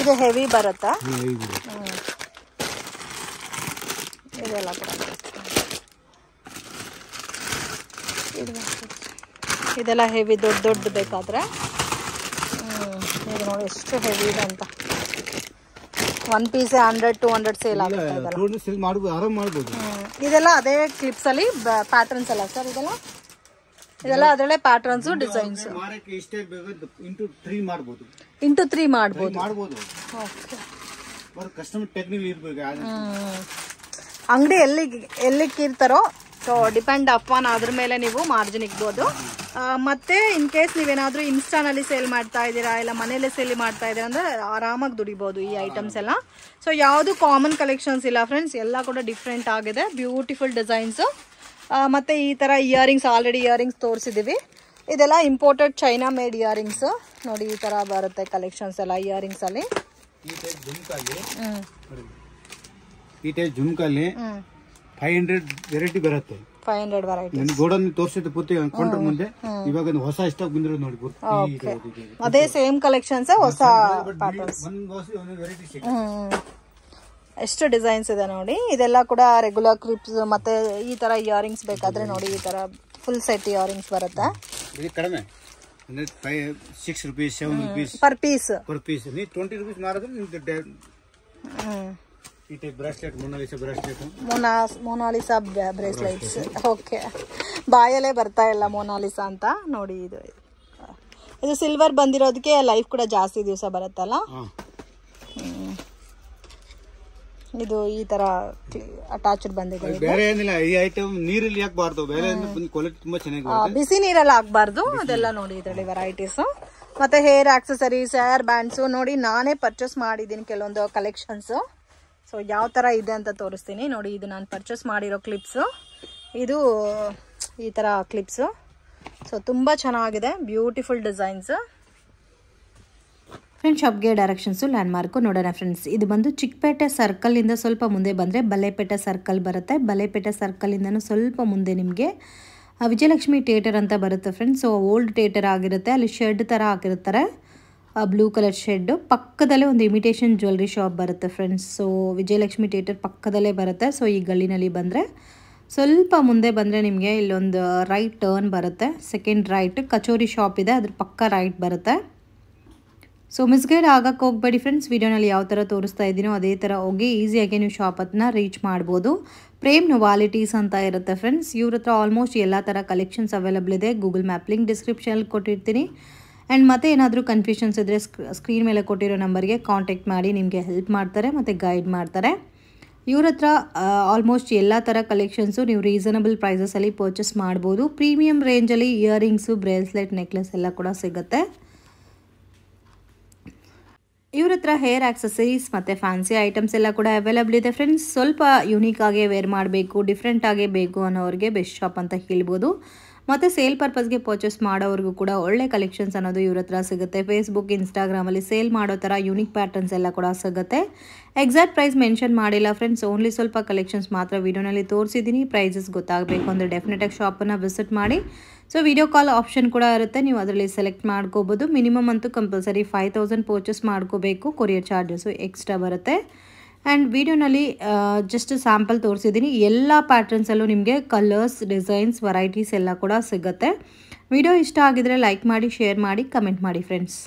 ಇದು ಹೆವಿ ಬರುತ್ತಾ? ಇದೆಲ್ಲ ಕೂಡ ಇದೆಲ್ಲ ಹೆವಿ ದೊಡ್ಡ ಬೇಕಾದ್ರೆ. ಇದು ನೋಡಿ ಎಷ್ಟು ಹೆವಿ ಇದೆ ಅಂತ. ಒನ್ ಪೀಸ್ 100-200 ಸೇಲ್ ಆಗುತ್ತೆ. ಇದೆಲ್ಲ ಅದೇ ಕ್ಲಿಪ್ಸ್ ಅಲ್ಲಿ ಪ್ಯಾಟರ್ನ್ಸ್ ಅಲ್ಲ ಸರ್? ಇದೆಲ್ಲ ಅದರಲ್ಲೇ ಪ್ಯಾಟರ್ನ್ಸ್, ಡಿಸೈನ್ಸ್. ಇಂಟು 3 ಮಾಡ್ಬೋದು. ಅಂಗಡಿ ಎಲ್ಲಿಗೆ ಇರ್ತಾರೋ ಸೊ ಡಿಪೆಂಡ್ ಅಪಾನ್ ಅದ್ರ ಮೇಲೆ ನೀವು ಮಾರ್ಜಿನ್ ಇಕ್ಬೋದು. ಮತ್ತೆ ಇನ್ ಕೇಸ್ ನೀವೇನಾದ್ರೂ ಇನ್ಸ್ಟಾನಲ್ಲಿ ಸೇಲ್ ಮಾಡ್ತಾ ಇದ್ದೀರಾ, ಇಲ್ಲ ಮನೇಲಿ ಸೇಲ್ ಮಾಡ್ತಾ ಇದ್ದೀರಾ ಅಂದ್ರೆ ಆರಾಮಾಗಿ ದುಡಿಬಹುದು ಈ ಐಟಮ್ಸ್ ಎಲ್ಲ. ಸೊ ಯಾವುದು ಕಾಮನ್ ಕಲೆಕ್ಷನ್ಸ್ ಇಲ್ಲ ಫ್ರೆಂಡ್ಸ್, ಎಲ್ಲ ಕೂಡ ಡಿಫ್ರೆಂಟ್ ಆಗಿದೆ. Beautiful designs. ಮತ್ತೆ ಈ ತರ ಇಯರಿಂಗ್ಸ್, ಆಲ್ರೆಡಿ ಇಯರಿಂಗ್ಸ್ ತೋರಿಸಿದೀವಿ. ಇದೆಲ್ಲ ಇಂಪೋರ್ಟೆಡ್ ಚೈನಾ ಮೇಡ್ ಇಯರಿಂಗ್ಸ್ ನೋಡಿ. ಈ ತರ ಬರುತ್ತೆ ಕಲೆಕ್ಷನ್ಸ್ ಎಲ್ಲ ಇಯರಿಂಗ್ಸ್ ಅಲ್ಲಿ. ಈ ಟೈಪ್ ಜುಮ್ಕಲ್ಲಿ 500 ವೆರೈಟಿ ಬರುತ್ತೆ. 500 ವೆರೈಟಿ ಗೋಡನ್ ತೋರಿಸಿದ ಪೂರ್ತಿ ಅನ್ಕೊಂಡ್ರ ಮುಂದೆ ಇವಾಗ ಹೊಸ ಸ್ಟಾಕ್ ಬಂದಿರೋದು ನೋಡಿ. ಅದೇ ಸೇಮ್ ಕಲೆಕ್ಷನ್ಸ್, ಹೊಸ ಪ್ಯಾಟರ್ನ್ಸ್. ಎಷ್ಟು ಡಿಸೈನ್ಸ್ ಇದೆ ನೋಡಿ. ಇದೆಲ್ಲ ಕೂಡ ರೆಗ್ಯುಲರ್ ಕ್ಲಿಪ್ಸ್. ಮತ್ತೆ ಈ ತರ ಇಯರಿಂಗ್ಸ್ ಬೇಕಾದ್ರೆ ನೋಡಿ, ಈ ತರ ಫುಲ್ ಸೆಟ್ ಇಯರಿಂಗ್ಸ್ ಬರುತ್ತೆ. 6 rupees, 7 rupees per piece. Per piece. Need 20 rupees maradre. It is bracelet, Monalisa bracelets. Okay, ಬಾಯಲ್ಲೇ ಬರ್ತಾ ಇಲ್ಲ ಮೊನಾಲಿಸಾ ಅಂತ ನೋಡಿ. ಇದು ಸಿಲ್ವರ್ ಬಂದಿರೋದಕ್ಕೆ ಲೈಫ್ ಕೂಡ ಜಾಸ್ತಿ ದಿವಸ ಬರುತ್ತಲ್ಲ. ಇದು ಈ ತರ ಅಟ್ಯಾಚ್ಡ್ ಬಂದಿದೆ. ಬೇರೆ ಏನಿಲ್ಲ, ಈ ಐಟಮ್ ನೀರಲ್ಲಿ ಹಾಕಬಾರ್ದು, ಬೇರೆ ಕ್ವಾಲಿಟಿ ತುಂಬಾ ಚೆನ್ನಾಗಿ ಬಿಸಿ ನೀರಲ್ಲಿ ಹಾಕಬಾರ್ದು. ಅದೆಲ್ಲ ನೋಡಿ ಇದರಲ್ಲಿ ವೆರೈಟೀಸ್. ಮತ್ತೆ ಹೇರ್ ಆಕ್ಸೆಸರೀಸ್, ಹೇರ್ ಬ್ಯಾಂಡ್ಸ್ ನೋಡಿ, ನಾನೇ ಪರ್ಚೇಸ್ ಮಾಡಿದ್ದೀನಿ ಕೆಲವೊಂದು ಕಲೆಕ್ಷನ್ಸ್. ಸೊ ಯಾವ ತರ ಇದೆ ಅಂತ ತೋರಿಸ್ತೀನಿ ನೋಡಿ. ಇದು ನಾನು ಪರ್ಚೇಸ್ ಮಾಡಿರೋ ಕ್ಲಿಪ್ಸ್. ಇದು ಈ ತರ ಕ್ಲಿಪ್ಸ್. ಸೊ ತುಂಬಾ ಚೆನ್ನಾಗಿದೆ, ಬ್ಯೂಟಿಫುಲ್ ಡಿಸೈನ್ಸ್. ಫ್ರೆಂಡ್ಸ್, ಶಾಪ್ಗೆ ಡೈರೆಕ್ಷನ್ಸು ಲ್ಯಾಂಡ್ ಮಾರ್ಕು ನೋಡೋಣ ಫ್ರೆಂಡ್ಸ್. ಇದು ಬಂದು ಚಿಕ್ಕಪೇಟೆ ಸರ್ಕಲಿಂದ ಸ್ವಲ್ಪ ಮುಂದೆ ಬಂದರೆ ಬಲೇಪೇಟೆ ಸರ್ಕಲ್ ಬರುತ್ತೆ. ಬಲೇಪೇಟೆ ಸರ್ಕಲಿಂದನೂ ಸ್ವಲ್ಪ ಮುಂದೆ ನಿಮಗೆ ವಿಜಯಲಕ್ಷ್ಮಿ ಥಿಯೇಟರ್ ಅಂತ ಬರುತ್ತೆ ಫ್ರೆಂಡ್ಸ್. ಸೊ ಓಲ್ಡ್ ಥಿಯೇಟರ್ ಆಗಿರುತ್ತೆ, ಅಲ್ಲಿ ಶೆಡ್ ಥರ ಹಾಕಿರ್ತಾರೆ, ಬ್ಲೂ ಕಲರ್ ಶೆಡ್ಡು. ಪಕ್ಕದಲ್ಲೇ ಒಂದು ಇಮಿಟೇಷನ್ ಜ್ಯುವೆಲ್ರಿ ಶಾಪ್ ಬರುತ್ತೆ ಫ್ರೆಂಡ್ಸ್. ಸೊ ವಿಜಯಲಕ್ಷ್ಮಿ ಥಿಯೇಟರ್ ಪಕ್ಕದಲ್ಲೇ ಬರುತ್ತೆ. ಸೊ ಈ ಗಲ್ಲಿನಲ್ಲಿ ಬಂದರೆ ಸ್ವಲ್ಪ ಮುಂದೆ ಬಂದರೆ ನಿಮಗೆ ಇಲ್ಲೊಂದು ರೈಟ್ ಟರ್ನ್ ಬರುತ್ತೆ, ಸೆಕೆಂಡ್ ರೈಟ್ ಕಚೋರಿ ಶಾಪ್ ಇದೆ, ಅದ್ರ ಪಕ್ಕ ರೈಟ್ ಬರುತ್ತೆ. ಸೊ ಮಿಸ್ಗೈಡ್ ಆಗಕ್ಕೆ ಹೋಗಬೇಡಿ ಫ್ರೆಂಡ್ಸ್. ವಿಡಿಯೋನಲ್ಲಿ ಯಾವ ಥರ ತೋರಿಸ್ತಾ ಇದ್ದೀನೋ ಅದೇ ಥರ ಹೋಗಿ ಈಸಿಯಾಗಿ ನೀವು ಶಾಪನ್ನು ರೀಚ್ ಮಾಡ್ಬೋದು. ಪ್ರೇಮ್ ನೊವಾಲಿಟೀಸ್ ಅಂತ ಇರುತ್ತೆ ಫ್ರೆಂಡ್ಸ್. ಇವ್ರ ಹತ್ರ ಆಲ್ಮೋಸ್ಟ್ ಎಲ್ಲ ಥರ ಕಲೆಕ್ಷನ್ಸ್ ಅವೈಲಬಲ್ ಇದೆ. ಗೂಗಲ್ ಮ್ಯಾಪ್ ಲಿಂಕ್ ಡಿಸ್ಕ್ರಿಪ್ಷನಲ್ಲಿ ಕೊಟ್ಟಿರ್ತೀನಿ. ಆ್ಯಂಡ್ ಮತ್ತೆ ಏನಾದರೂ ಕನ್ಫ್ಯೂಷನ್ಸ್ ಇದ್ದರೆ ಸ್ಕ್ರೀನ್ ಮೇಲೆ ಕೊಟ್ಟಿರೋ ನಂಬರ್ಗೆ ಕಾಂಟ್ಯಾಕ್ಟ್ ಮಾಡಿ, ನಿಮಗೆ ಹೆಲ್ಪ್ ಮಾಡ್ತಾರೆ ಮತ್ತು ಗೈಡ್ ಮಾಡ್ತಾರೆ. ಇವ್ರ ಹತ್ರ ಆಲ್ಮೋಸ್ಟ್ ಎಲ್ಲ ಥರ ಕಲೆಕ್ಷನ್ಸು ನೀವು ರೀಸನಬಲ್ ಪ್ರೈಸಸಲ್ಲಿ ಪರ್ಚೇಸ್ ಮಾಡ್ಬೋದು. ಪ್ರೀಮಿಯಮ್ ರೇಂಜಲ್ಲಿ ಇಯರಿಂಗ್ಸು, ಬ್ರೇಸ್ಲೆಟ್, ನೆಕ್ಲೆಸ್ ಎಲ್ಲ ಕೂಡ ಸಿಗುತ್ತೆ. ಇವ್ರ ಹತ್ರ ಹೇರ್ ಆಕ್ಸೆಸರೀಸ್ ಮತ್ತು ಫ್ಯಾನ್ಸಿ ಐಟಮ್ಸ್ ಎಲ್ಲ ಕೂಡ ಅವೈಲಬಲ್ ಇದೆ ಫ್ರೆಂಡ್ಸ್. ಸ್ವಲ್ಪ ಯೂನಿಕ್ ಆಗಿ ವೇರ್ ಮಾಡಬೇಕು, ಡಿಫ್ರೆಂಟ್ ಆಗೇ ಬೇಕು ಅನ್ನೋರಿಗೆ ಬೆಸ್ಟ್ ಶಾಪ್ ಅಂತ ಹೇಳ್ಬೋದು. ಮತ್ತು ಸೇಲ್ ಪರ್ಪಸ್ಗೆ ಪರ್ಚೇಸ್ ಮಾಡೋವ್ರಿಗೂ ಕೂಡ ಒಳ್ಳೆ ಕಲೆಕ್ಷನ್ಸ್ ಅನ್ನೋದು ಇವ್ರ ಹತ್ರ ಸಿಗುತ್ತೆ. ಫೇಸ್ಬುಕ್, ಇನ್ಸ್ಟಾಗ್ರಾಮಲ್ಲಿ ಸೇಲ್ ಮಾಡೋ ಥರ ಯೂನಿಕ್ ಪ್ಯಾಟರ್ನ್ಸ್ ಎಲ್ಲ ಕೂಡ ಸಿಗುತ್ತೆ. ಎಕ್ಸಾಕ್ಟ್ ಪ್ರೈಸ್ ಮೆನ್ಷನ್ ಮಾಡಿಲ್ಲ ಫ್ರೆಂಡ್ಸ್, ಓನ್ಲಿ ಸ್ವಲ್ಪ ಕಲೆಕ್ಷನ್ಸ್ ಮಾತ್ರ ವಿಡಿಯೋನಲ್ಲಿ ತೋರಿಸಿದ್ದೀನಿ. ಪ್ರೈಸಸ್ ಗೊತ್ತಾಗಬೇಕು ಅಂದರೆ ಡೆಫಿನೆಟಾಗಿ ಶಾಪನ್ನು ವಿಸಿಟ್ ಮಾಡಿ. ಸೊ ವಿಡಿಯೋ ಕಾಲ್ ಆಪ್ಷನ್ ಕೂಡ ಇರುತ್ತೆ, ನೀವು ಅದರಲ್ಲಿ ಸೆಲೆಕ್ಟ್ ಮಾಡ್ಕೋಬೋದು. ಮಿನಿಮಮ್ ಅಂತೂ ಕಂಪಲ್ಸರಿ 5000 ಪರ್ಚೇಸ್ ಮಾಡ್ಕೋಬೇಕು. ಕೊರಿಯರ್ ಚಾರ್ಜಸ್ಸು ಎಕ್ಸ್ಟ್ರಾ ಬರುತ್ತೆ. ಆ್ಯಂಡ್ ವಿಡಿಯೋನಲ್ಲಿ ಜಸ್ಟ್ ಸ್ಯಾಂಪಲ್ ತೋರಿಸಿದ್ದೀನಿ. ಎಲ್ಲ ಪ್ಯಾಟರ್ನ್ಸಲ್ಲೂ ನಿಮಗೆ ಕಲರ್ಸ್, ಡಿಸೈನ್ಸ್, ವೆರೈಟೀಸ್ ಎಲ್ಲ ಕೂಡ ಸಿಗುತ್ತೆ. ವಿಡಿಯೋ ಇಷ್ಟ ಆಗಿದರೆ ಲೈಕ್ ಮಾಡಿ, ಶೇರ್ ಮಾಡಿ, ಕಮೆಂಟ್ ಮಾಡಿ ಫ್ರೆಂಡ್ಸ್.